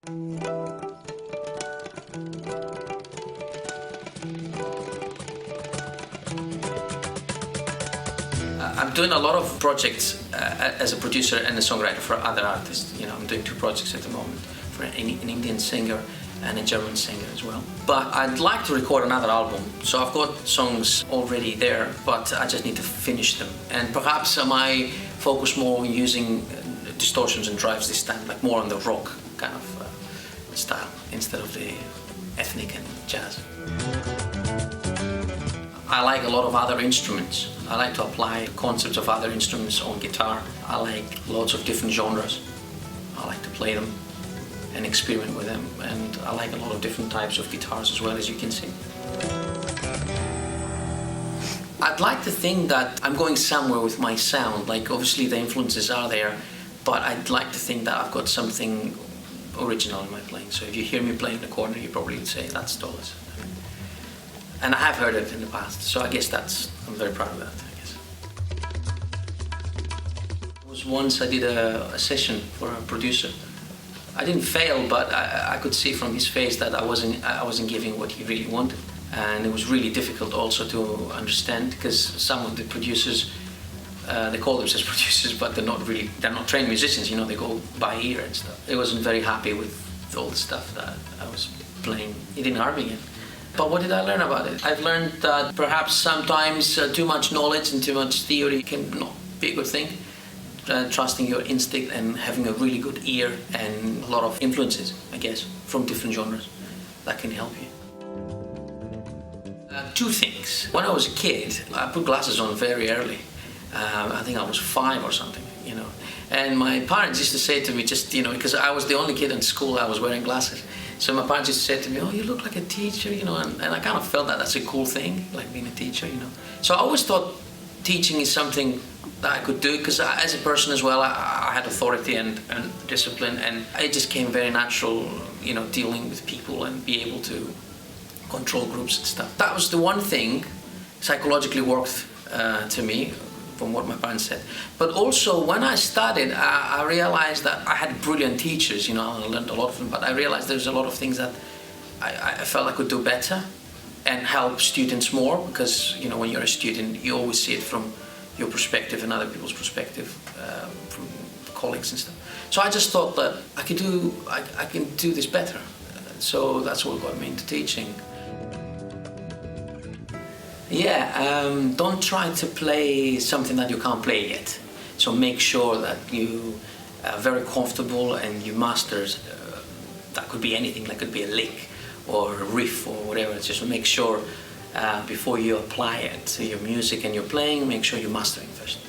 I'm doing a lot of projects as a producer and a songwriter for other artists. You know, I'm doing 2 projects at the moment for an Indian singer and a German singer as well. But I'd like to record another album. So I've got songs already there, but I just need to finish them. And perhaps I might focus more on using distortions and drives this time, like more on the rock kind of style instead of the ethnic and jazz. I like a lot of other instruments. I like to apply the concepts of other instruments on guitar. I like lots of different genres. I like to play them and experiment with them. And I like a lot of different types of guitars as well, as you can see. I'd like to think that I'm going somewhere with my sound. Like, obviously the influences are there, but I'd like to think that I've got something original in my playing. So if you hear me playing in the corner, you probably would say, that's Tolis. And I have heard it in the past, so I guess I'm very proud of that, I guess. Once I did a session for a producer. I didn't fail, but I could see from his face that I wasn't giving what he really wanted. And it was really difficult also to understand, because some of the producers, they call themselves producers, but they're not trained musicians, you know, they go by ear and stuff. I wasn't very happy with all the stuff that I was playing. He didn't harm me again. But what did I learn about it? I've learned that perhaps sometimes too much knowledge and too much theory can not be a good thing. Trusting your instinct and having a really good ear and a lot of influences, I guess, from different genres that can help you. 2 things. When I was a kid, I put glasses on very early. I think I was 5 or something, you know. And my parents used to say to me, just, you know, because I was the only kid in school, I was wearing glasses. So my parents used to say to me, oh, you look like a teacher, you know, and I kind of felt that that's a cool thing, like being a teacher, you know. So I always thought teaching is something that I could do, because as a person as well, I had authority and discipline, and it just came very natural, you know, dealing with people and be able to control groups and stuff. That was the one thing psychologically worked to me, from what my parents said. But also, when I started, I realized that I had brilliant teachers, you know, I learned a lot from them, but I realized there's a lot of things that I felt I could do better and help students more, because, you know, when you're a student, you always see it from your perspective and other people's perspective, from colleagues and stuff. So I just thought that I can do this better. So that's what got me into teaching. Yeah, don't try to play something that you can't play yet. So make sure that you are very comfortable and you master. That could be anything, that could be a lick or a riff or whatever. Just make sure before you apply it to your music and your playing, make sure you're mastering first.